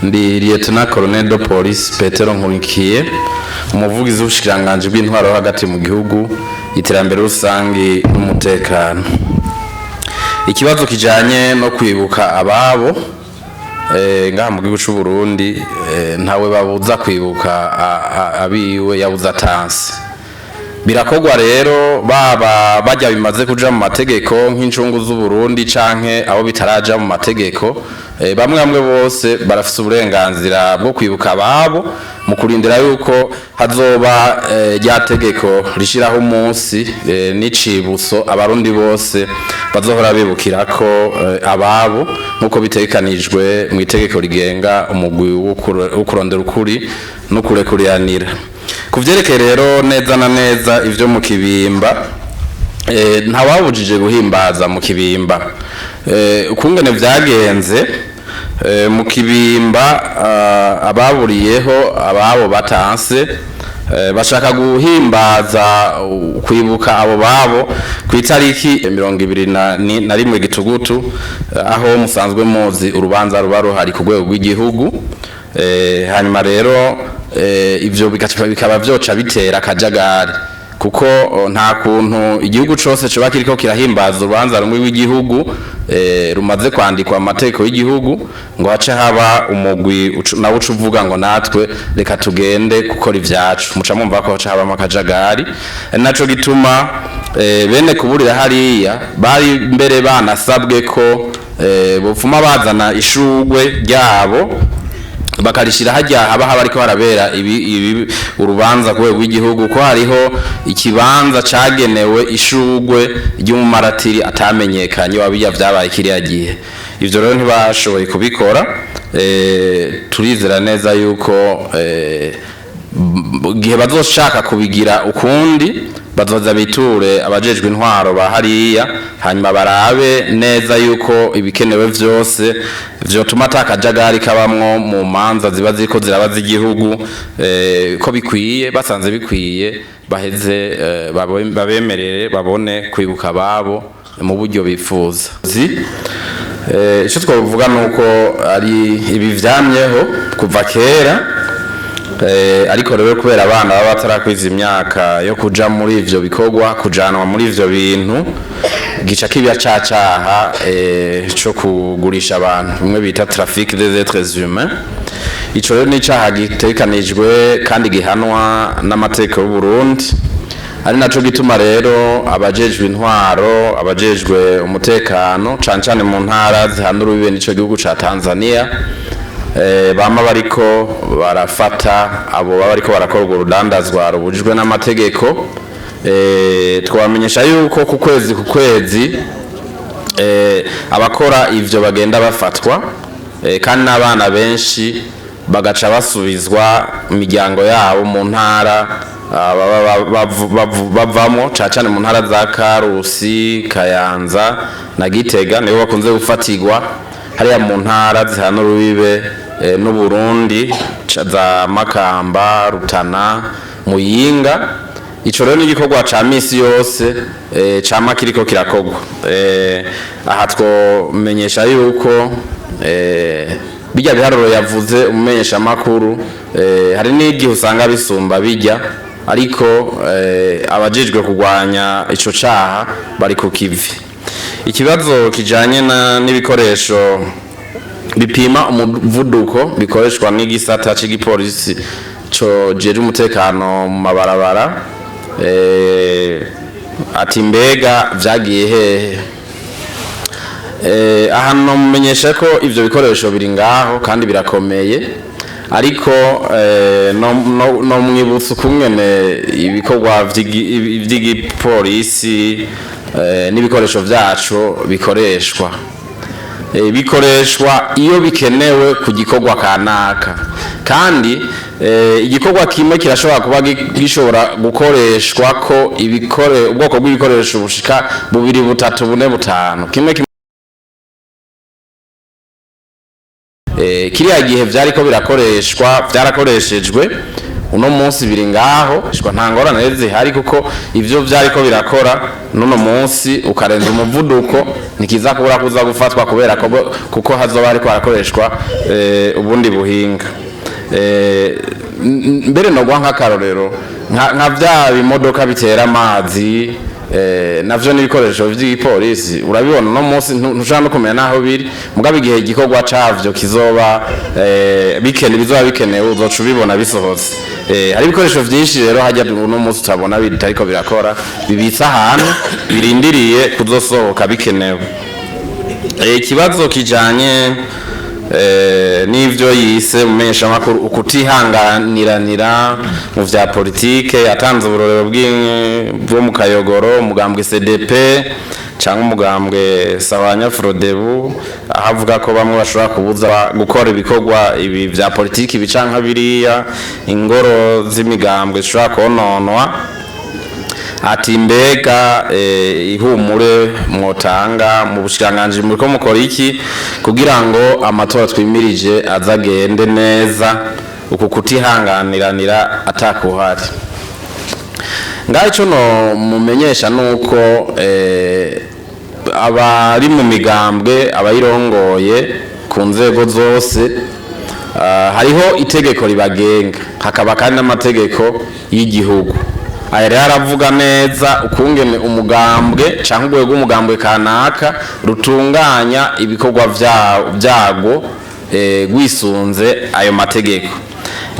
ndi Lieutenant Colonel de Police Petero Nkurikiye umuvugizi w'ubushikiranganje bw'intwaro hagati mu gihugu iterambere rusangi n'umutekano. Ikibazo kijanye no kwibuka ababo ngaha mu gihugu cy'u Burundi ntawe babuza kwibuka abiwe yabuza atanse. Birakogwa rero baba bajya bimaze kuja mu mategeko nk'incungu z'u Burundi canke abo bitaraja mu mategeko bamwe bose barafise uburenganzira bwo kwibuka ababo mu kurindira yuko hazoba rya tegeko rishiraho umunsi n'icibuso abarundi bose bazohora bibukirako ababo nkuko bitekanijwe mu itegeko rigenga umugwi wo kurondera ukuri no kurekuriranira. Kuvyerekeye rero neza na neza ivyo mu kibimba ntawabujije guhimbaza mu kibimba ukungene vyagenze mu kibimba ababuriyeho ababo batanse bashaka guhimbaza kwibuka abo babo ku itariki 21 Gitugutu aho musanzwe muzi urubanza ruba ruhari ku rwego rw'igihugu hanyuma rero ivyo bikaba vyoca bitera akajagari kuko nta kuntu igihugu cose coba kiriko kirahimbaza urubanza rumwe w'igihugu rumaze kwandikwa amategeko y'igihugu ngo hace haba umugwi nawe uvuga ngo natwe reka tugende gukora ivyacu muca mwumva ko hace haba amakajagari naco gituma bene kuburira hariya bari mbere banasabwe ko bopfuma bazana ishurwe ryabo bakarishira hajya haba bariko harabera ibi urubanza kwe rw'igihugu ko hariho ikibanza cagenewe ishurwe ry'umumaratiri atamenyekanye wabiya vyabaye kiriya gihe. Ivyo rero ntibashoboye kubikora turizera neza yuko gihe bazoshaka kubigira ukundi bazoza biture abajejwe intwaro bahariya hanyuma barabe neza yuko ibikenewe vyose vyotuma atakajagari kabamwo mu manza ziba ziko zirabaza igihugu ko bikwiye basanze bikwiye baheze babemerere babone kwibuka ababo mu buryo bifuza. Ico twavuga nuko ari ibi vyamyeho kuva kera ariko rero kubera abana baba batarakwiza imyaka yo kuja muri ivyo bikorwa kujanwa muri ivyo bintu gica kibya cacaha cyo kugurisha abantu bimwe bita trafic des êtres humains. Ico rero ni caha gitekanijwe kandi gihanwa n'amategeko y'u Burundi ari naco gituma rero abajejwe intwaro abajejwe umutekano cancane mu ntara zihanura bibe nico gihugu ca Tanzania bama bariko barafata abo baba bariko barakora urudandazwa rubujijwe n'amategeko twamenyesha yuko ku kwezi abakora ivyo bagenda bafatwa kandi n'abana benshi bagaca basubizwa imiryango yabo mu ntara bavamo cacane mu ntara za Karusi Kayanza na Gitega nibo bakunze gufatirwa hariya mu ntara zihanura urubibe n'u Burundi za Makamba Rutana Muyinga. Ico rero n'igikorwa ca misi yose cama kiriko kirakogwa aha twomenyesha yuko bijya biharuro yavuze umumenyesha makuru hari n'igihe usanga bisumba bijya ariko abajejwe kugwanya ico caha bari ku kivi. Ikibazo kijanye n'ibikoresho bipima umuvuduko bikoreshwa n'igisata cy'igipolisi cyo jeje umutekano mu mabarabara ati mbega vyagiye hehe ahano mumenyesha ko ivyo bikoresho biri ngaho kandi birakomeye ariko no mwibutsa kumwene ibikorwa vy'igipolisi n'ibikoresho vyacu bikoreshwa iyo bikenewe ku gikorwa kanaka kandi igikorwa kimwe kirashobora kuba gishobora gukoreshwa ko ubwoko bw'ibikoresho bushika 2 3 4 5 kimwe kiriya gihe vyariko birakoreshwa vyarakoreshejwe uno munsi biri ngaho shwa nta ngorane zihari kuko ivyo vyariko birakora nuno munsi ukarenza umuvuduko nikiza kubura kuza gufatwa kubera kuko hazoba ariko arakoreshwa ubundi buhinga mbere no gwa nk'akarorero nka vya bimodoka bitera amazi navyo n'ibikoresho vy'ipolisi urabibona no munsi ntushaka no kumenya naho biri mugabe igihe igikorwa cavyo kizoba bizoba bikenewe uzoca ubibona bisohotse hari ibikoresho vyinshi rero hajya no munsi utabona bitariko birakora bibitsa ahantu birindiriye kuzosohoka bikenewe ikibazo kijanye n'ivyo yise umesha makuru ukutihanganiranira mu vya politike yatanze uburorero bwo mu Kayogoro umugambwe CDP cyangwa umugambwe Sawanya Frodebu ahavuga ko bamwe bashobora kubuza gukora ibikorwa ibi vya politike bicanka biriya ingoro z'imigambwe zishobora kononwa ati mbega ihumure mwotanga mu bushikanganje muri ko mukora iki kugira ngo amatora twimirije azagende neza uko kutihanganiranira atakuhari ngaho ico no mumenyesha nuko abari mu migambwe abayirongoye ku nzego zose hariho itegeko ribagenga hakaba kandi n'amategeko y'igihugu aya rero aravuga neza ukungene umugambwe canke urwego umugambwe kanaka rutunganya ibikorwa vyago gwisunze ayo mategeko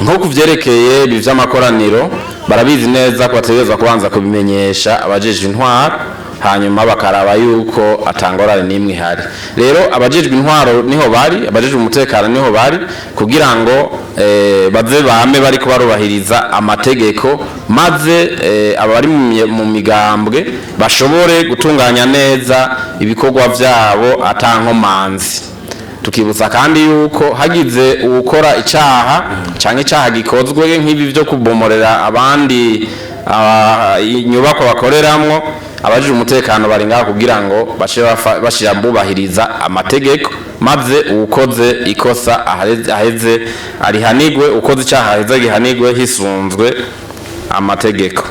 nko kuvyerekeye ivy'amakoraniro barabizi neza ko bategerezwa kubanza kubimenyesha abajejwe intwaro hanyuma bakaraba yuko atangorane nimwe hari rero abajejwe intwaro niho bari abajejwe umutekano niho bari kugira ngo baze bame bari kubarubahiriza amategeko maze abari mu migambwe bashobore gutunganya neza ibikorwa vyabo atankomanzi tukibutsa kandi yuko hagize ukora icaha canke icaha gikozwe nk'ibi vyo kubomorera abandi inyubako bakoreramwo abajije umutekano bari ngaho kugira ngo bashira bubahiriza amategeko maze ukoze ikosa aheze arihanigwe ukoze icaha aheze gihanigwe hisunzwe amategeko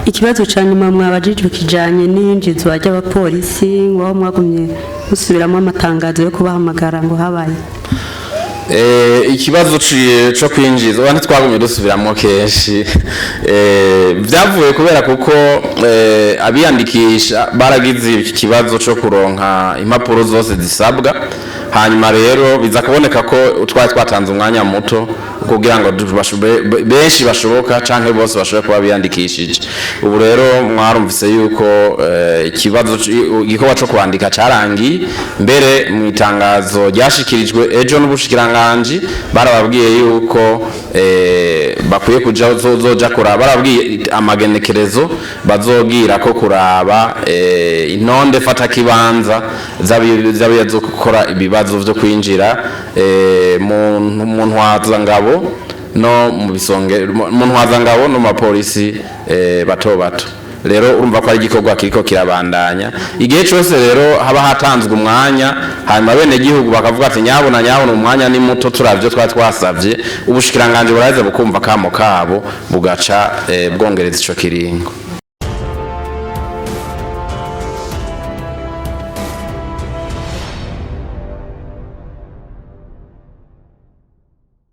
ikibazo cyane mwabajijwe kijanye n'injizwa ry'abapolisi ngo mwagumye musubiramo amatangazo yo kubahamagara ngo habaye ikibazo cyo kwinjiza abantu twagumye dusubiramo kenshi byavuye kubera kuko abiyandikisha baragize ikibazo cyo kuronka impapuro zose zisabwa hanyuma rero biza kuboneka ko twatanze umwanya muto kugira ngo benshi bashoboka canke bose bashobora kuba biyandikishije ubu rero mwarumvise yuko ikibazo igikorwa cyo kwandika carangiye mbere mu itangazo ryashikirijwe ejo n'ubushikiranganje barababwiye yuko bakwiye kuja zoja kuraba barabwiye amagenekerezo bazogira ko kuraba intonde fata kibanza zabiye zo gukora ibibazo vyo kwinjira mu ntwazangabo no mu bisonge mu ntwazangabo no mapolisi bato bato rero urumva ko ari igikorwa kiriko kirabandanya igihe cyose rero haba hatanzwe umwanya hanyuma bene gihugu bakavuga ati nyabona umwanya ni muto turavyo twasavye ubushikiranganje buraze bukumva kamo kabo bugaca bwongereza ico kiringo